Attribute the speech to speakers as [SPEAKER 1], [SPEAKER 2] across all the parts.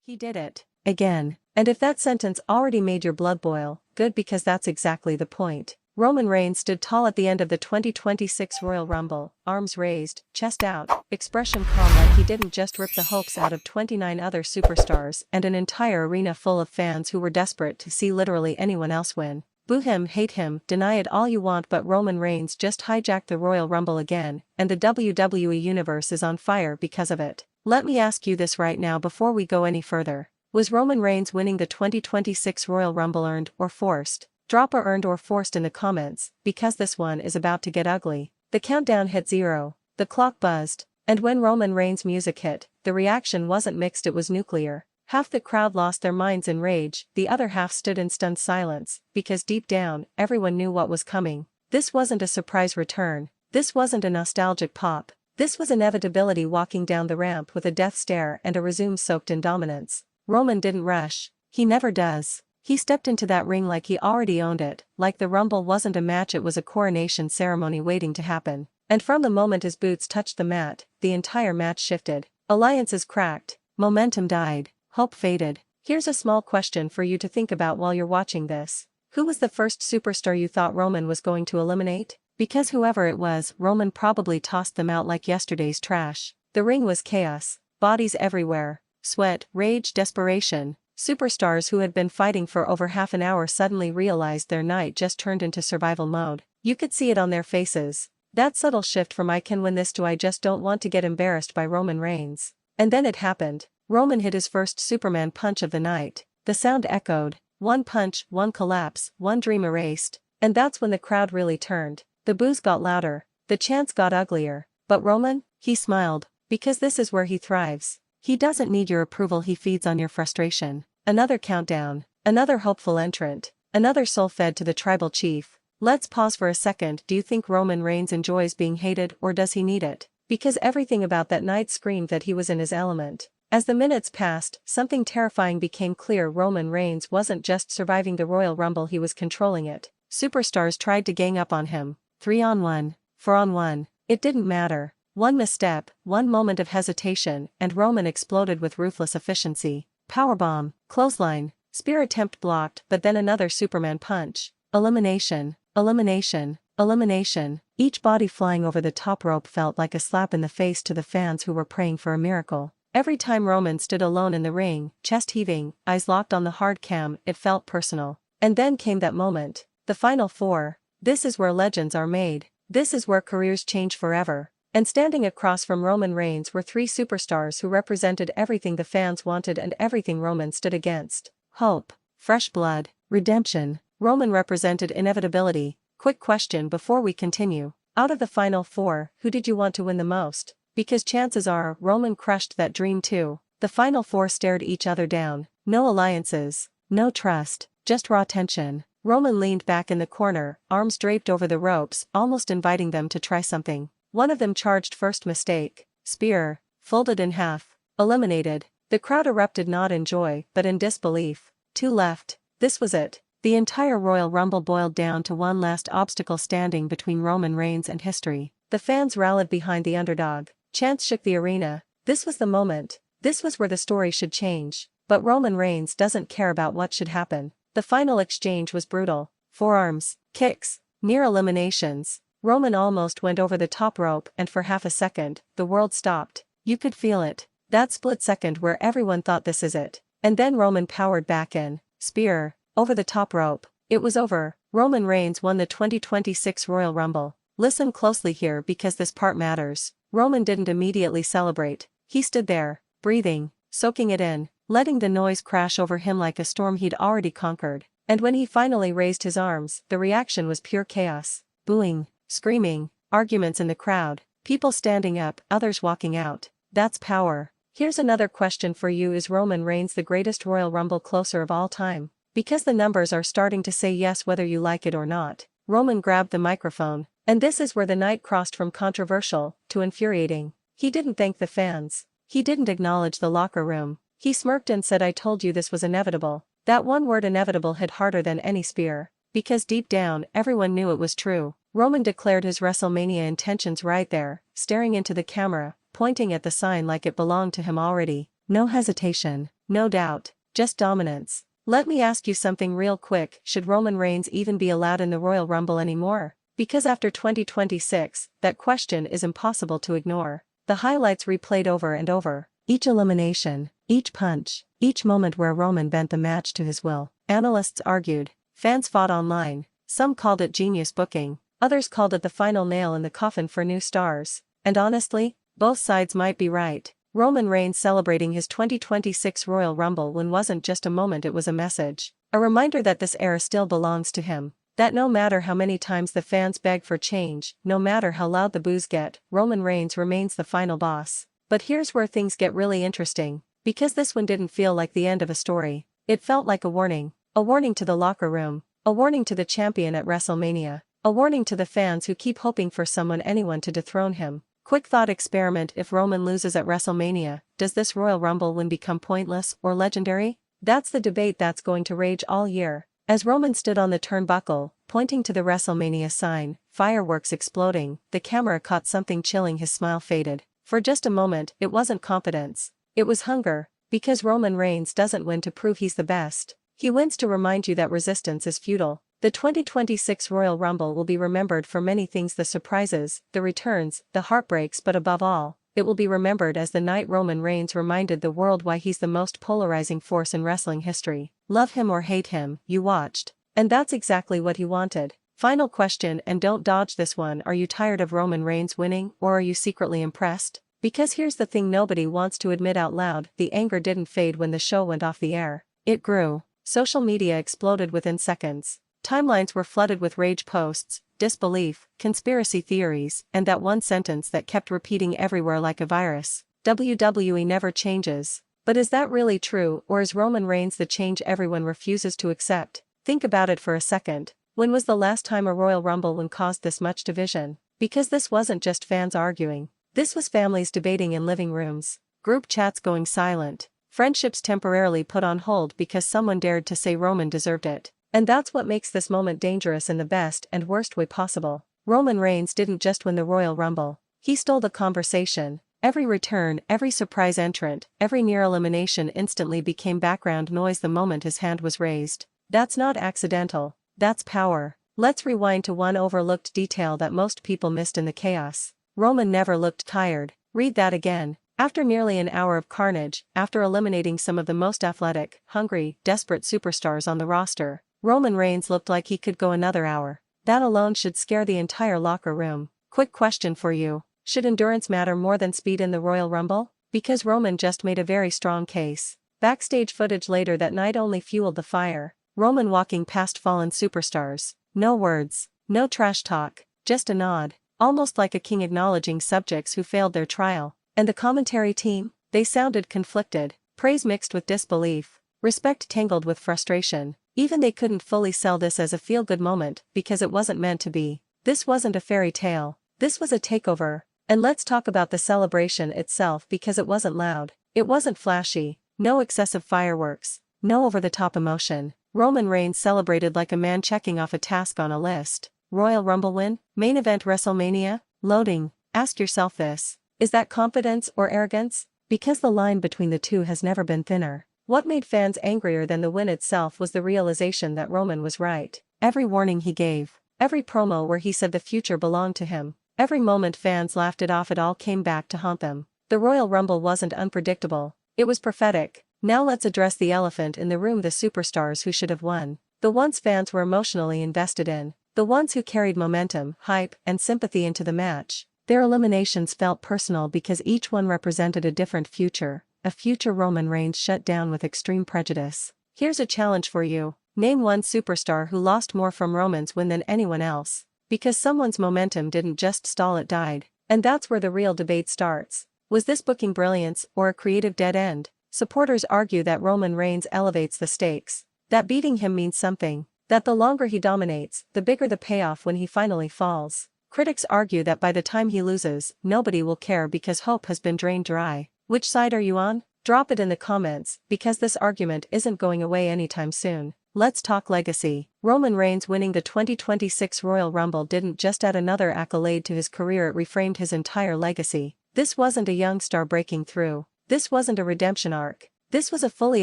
[SPEAKER 1] He did it. Again. And if that sentence already made your blood boil, good, because that's exactly the point. Roman Reigns stood tall at the end of the 2026 Royal Rumble, arms raised, chest out, expression calm, like he didn't just rip the hopes out of 29 other superstars and an entire arena full of fans who were desperate to see literally anyone else win. Boo him, hate him, deny it all you want, but Roman Reigns just hijacked the Royal Rumble again, and the WWE Universe is on fire because of it. Let me ask you this right now before we go any further. Was Roman Reigns winning the 2026 Royal Rumble earned or forced? Drop a earned or forced in the comments, because this one is about to get ugly. The countdown hit 0. The clock buzzed. And when Roman Reigns' music hit, the reaction wasn't mixed, it was nuclear. Half the crowd lost their minds in rage, the other half stood in stunned silence, because deep down, everyone knew what was coming. This wasn't a surprise return. This wasn't a nostalgic pop. This was inevitability walking down the ramp with a death stare and a resume soaked in dominance. Roman didn't rush. He never does. He stepped into that ring like he already owned it, like the Rumble wasn't a match, it was a coronation ceremony waiting to happen. And from the moment his boots touched the mat, the entire match shifted. Alliances cracked. Momentum died. Hope faded. Here's a small question for you to think about while you're watching this. Who was the first superstar you thought Roman was going to eliminate? Because whoever it was, Roman probably tossed them out like yesterday's trash. The ring was chaos. Bodies everywhere. Sweat, rage, desperation. Superstars who had been fighting for over half an hour suddenly realized their night just turned into survival mode. You could see it on their faces. That subtle shift from "I can win this" to "I just don't want to get embarrassed" by Roman Reigns. And then it happened. Roman hit his first Superman punch of the night. The sound echoed. One punch, one collapse, one dream erased. And that's when the crowd really turned. The boos got louder. The chants got uglier. But Roman? He smiled. Because this is where he thrives. He doesn't need your approval, he feeds on your frustration. Another countdown. Another hopeful entrant. Another soul fed to the tribal chief. Let's pause for a second. Do you think Roman Reigns enjoys being hated, or does he need it? Because everything about that night screamed that he was in his element. As the minutes passed, something terrifying became clear. Roman Reigns wasn't just surviving the Royal Rumble, he was controlling it. Superstars tried to gang up on him. 3-on-1, 4-on-1. It didn't matter. One misstep, one moment of hesitation, and Roman exploded with ruthless efficiency. Powerbomb, clothesline, spear attempt blocked, but then another Superman punch. Elimination, elimination, elimination. Each body flying over the top rope felt like a slap in the face to the fans who were praying for a miracle. Every time Roman stood alone in the ring, chest heaving, eyes locked on the hard cam, it felt personal. And then came that moment. The Final Four. This is where legends are made. This is where careers change forever. And standing across from Roman Reigns were three superstars who represented everything the fans wanted and everything Roman stood against. Hope, fresh blood, redemption. Roman represented inevitability. Quick question before we continue. Out of the Final Four, who did you want to win the most? Because chances are, Roman crushed that dream too. The Final Four stared each other down. No alliances, no trust, just raw tension. Roman leaned back in the corner, arms draped over the ropes, almost inviting them to try something. One of them charged first, mistake. Spear, folded in half. Eliminated. The crowd erupted, not in joy, but in disbelief. Two left. This was it. The entire Royal Rumble boiled down to one last obstacle standing between Roman Reigns and history. The fans rallied behind the underdog. Chants shook the arena. This was the moment. This was where the story should change. But Roman Reigns doesn't care about what should happen. The final exchange was brutal. Forearms, kicks, near eliminations. Roman almost went over the top rope, and for half a second, the world stopped. You could feel it. That split second where everyone thought this is it. And then Roman powered back in. Spear, over the top rope. It was over. Roman Reigns won the 2026 Royal Rumble. Listen closely here because this part matters. Roman didn't immediately celebrate. He stood there, breathing, soaking it in, letting the noise crash over him like a storm he'd already conquered. And when he finally raised his arms, the reaction was pure chaos. Booing, screaming, arguments in the crowd, people standing up, others walking out. That's power. Here's another question for you. Is Roman Reigns the greatest Royal Rumble closer of all time? Because the numbers are starting to say yes whether you like it or not. Roman grabbed the microphone. And this is where the night crossed from controversial to infuriating. He didn't thank the fans. He didn't acknowledge the locker room. He smirked and said, "I told you this was inevitable." That one word, inevitable, hit harder than any spear. Because deep down, everyone knew it was true. Roman declared his WrestleMania intentions right there, staring into the camera, pointing at the sign like it belonged to him already. No hesitation, no doubt, just dominance. Let me ask you something real quick, should Roman Reigns even be allowed in the Royal Rumble anymore? Because after 2026, that question is impossible to ignore. The highlights replayed over and over. Each elimination, each punch, each moment where Roman bent the match to his will. Analysts argued, fans fought online, some called it genius booking, others called it the final nail in the coffin for new stars. And honestly, both sides might be right. Roman Reigns celebrating his 2026 Royal Rumble win wasn't just a moment, it was a message. A reminder that this era still belongs to him. That no matter how many times the fans beg for change, no matter how loud the boos get, Roman Reigns remains the final boss. But here's where things get really interesting. Because this one didn't feel like the end of a story. It felt like a warning. A warning to the locker room. A warning to the champion at WrestleMania. A warning to the fans who keep hoping for anyone to dethrone him. Quick thought experiment: if Roman loses at WrestleMania, does this Royal Rumble win become pointless or legendary? That's the debate that's going to rage all year. As Roman stood on the turnbuckle, pointing to the WrestleMania sign, fireworks exploding, the camera caught something chilling. His smile faded. For just a moment, it wasn't confidence. It was hunger. Because Roman Reigns doesn't win to prove he's the best. He wins to remind you that resistance is futile. The 2026 Royal Rumble will be remembered for many things: the surprises, the returns, the heartbreaks, but above all, it will be remembered as the night Roman Reigns reminded the world why he's the most polarizing force in wrestling history. Love him or hate him, you watched. And that's exactly what he wanted. Final question, and don't dodge this one: are you tired of Roman Reigns winning, or are you secretly impressed? Because here's the thing nobody wants to admit out loud: the anger didn't fade when the show went off the air. It grew. Social media exploded within seconds. Timelines were flooded with rage posts, disbelief, conspiracy theories, and that one sentence that kept repeating everywhere like a virus: WWE never changes. But is that really true, or is Roman Reigns the change everyone refuses to accept? Think about it for a second. When was the last time a Royal Rumble win caused this much division? Because this wasn't just fans arguing. This was families debating in living rooms, group chats going silent, friendships temporarily put on hold because someone dared to say Roman deserved it. And that's what makes this moment dangerous in the best and worst way possible. Roman Reigns didn't just win the Royal Rumble. He stole the conversation. Every return, every surprise entrant, every near elimination instantly became background noise the moment his hand was raised. That's not accidental. That's power. Let's rewind to one overlooked detail that most people missed in the chaos. Roman never looked tired. Read that again. After nearly an hour of carnage, after eliminating some of the most athletic, hungry, desperate superstars on the roster, Roman Reigns looked like he could go another hour. That alone should scare the entire locker room. Quick question for you. Should endurance matter more than speed in the Royal Rumble? Because Roman just made a very strong case. Backstage footage later that night only fueled the fire. Roman walking past fallen superstars. No words. No trash talk. Just a nod. Almost like a king acknowledging subjects who failed their trial. And the commentary team? They sounded conflicted. Praise mixed with disbelief. Respect tangled with frustration. Even they couldn't fully sell this as a feel-good moment, because it wasn't meant to be. This wasn't a fairy tale. This was a takeover. And let's talk about the celebration itself, because it wasn't loud. It wasn't flashy. No excessive fireworks. No over-the-top emotion. Roman Reigns celebrated like a man checking off a task on a list. Royal Rumble win? Main event WrestleMania? Loading. Ask yourself this. Is that confidence or arrogance? Because the line between the two has never been thinner. What made fans angrier than the win itself was the realization that Roman was right. Every warning he gave, every promo where he said the future belonged to him, every moment fans laughed it off, it all came back to haunt them. The Royal Rumble wasn't unpredictable. It was prophetic. Now let's address the elephant in the room: the superstars who should have won. The ones fans were emotionally invested in. The ones who carried momentum, hype, and sympathy into the match. Their eliminations felt personal because each one represented a different future. A future Roman Reigns shut down with extreme prejudice. Here's a challenge for you. Name one superstar who lost more from Roman's win than anyone else. Because someone's momentum didn't just stall, it died. And that's where the real debate starts. Was this booking brilliance or a creative dead end? Supporters argue that Roman Reigns elevates the stakes. That beating him means something. That the longer he dominates, the bigger the payoff when he finally falls. Critics argue that by the time he loses, nobody will care because hope has been drained dry. Which side are you on? Drop it in the comments, because this argument isn't going away anytime soon. Let's talk legacy. Roman Reigns winning the 2026 Royal Rumble didn't just add another accolade to his career, it reframed his entire legacy. This wasn't a young star breaking through. This wasn't a redemption arc. This was a fully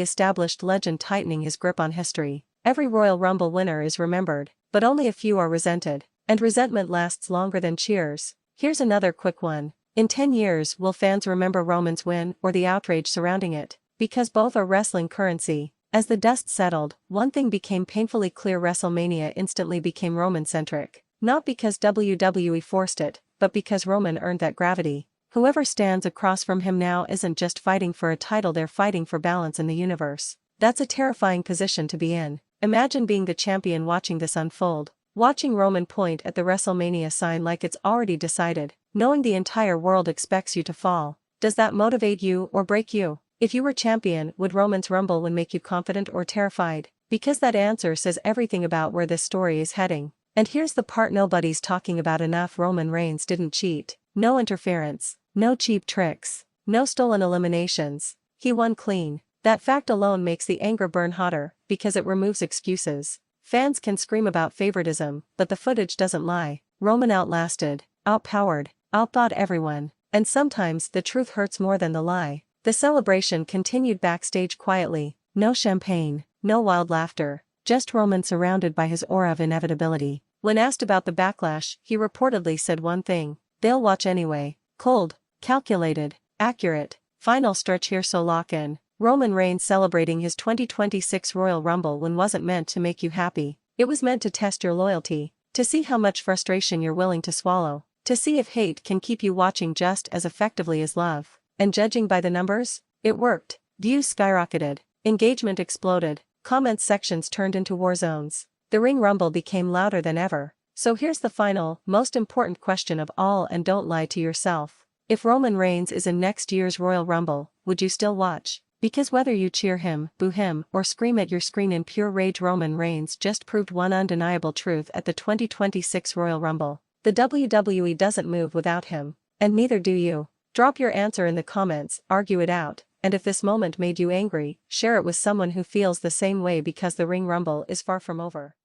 [SPEAKER 1] established legend tightening his grip on history. Every Royal Rumble winner is remembered, but only a few are resented. And resentment lasts longer than cheers. Here's another quick one. In 10 years, will fans remember Roman's win or the outrage surrounding it? Because both are wrestling currency. As the dust settled, one thing became painfully clear: WrestleMania instantly became Roman-centric. Not because WWE forced it, but because Roman earned that gravity. Whoever stands across from him now isn't just fighting for a title, they're fighting for balance in the universe. That's a terrifying position to be in. Imagine being the champion watching this unfold. Watching Roman point at the WrestleMania sign like it's already decided, knowing the entire world expects you to fall. Does that motivate you or break you? If you were champion, would Roman's Rumble win make you confident or terrified? Because that answer says everything about where this story is heading. And here's the part nobody's talking about enough: Roman Reigns didn't cheat. No interference. No cheap tricks. No stolen eliminations. He won clean. That fact alone makes the anger burn hotter, because it removes excuses. Fans can scream about favoritism, but the footage doesn't lie. Roman outlasted, outpowered, outthought everyone. And sometimes the truth hurts more than the lie. The celebration continued backstage quietly. No champagne, no wild laughter, just Roman surrounded by his aura of inevitability. When asked about the backlash, he reportedly said one thing: "They'll watch anyway." Cold, calculated, accurate. Final stretch here, so lock in. Roman Reigns celebrating his 2026 Royal Rumble win wasn't meant to make you happy. It was meant to test your loyalty, to see how much frustration you're willing to swallow, to see if hate can keep you watching just as effectively as love. And judging by the numbers, it worked. Views skyrocketed, engagement exploded, comment sections turned into war zones. The Ring Rumble became louder than ever. So here's the final, most important question of all, and don't lie to yourself. If Roman Reigns is in next year's Royal Rumble, would you still watch? Because whether you cheer him, boo him, or scream at your screen in pure rage, Roman Reigns just proved one undeniable truth at the 2026 Royal Rumble. The WWE doesn't move without him. And neither do you. Drop your answer in the comments, argue it out, and if this moment made you angry, share it with someone who feels the same way, because the Ring Rumble is far from over.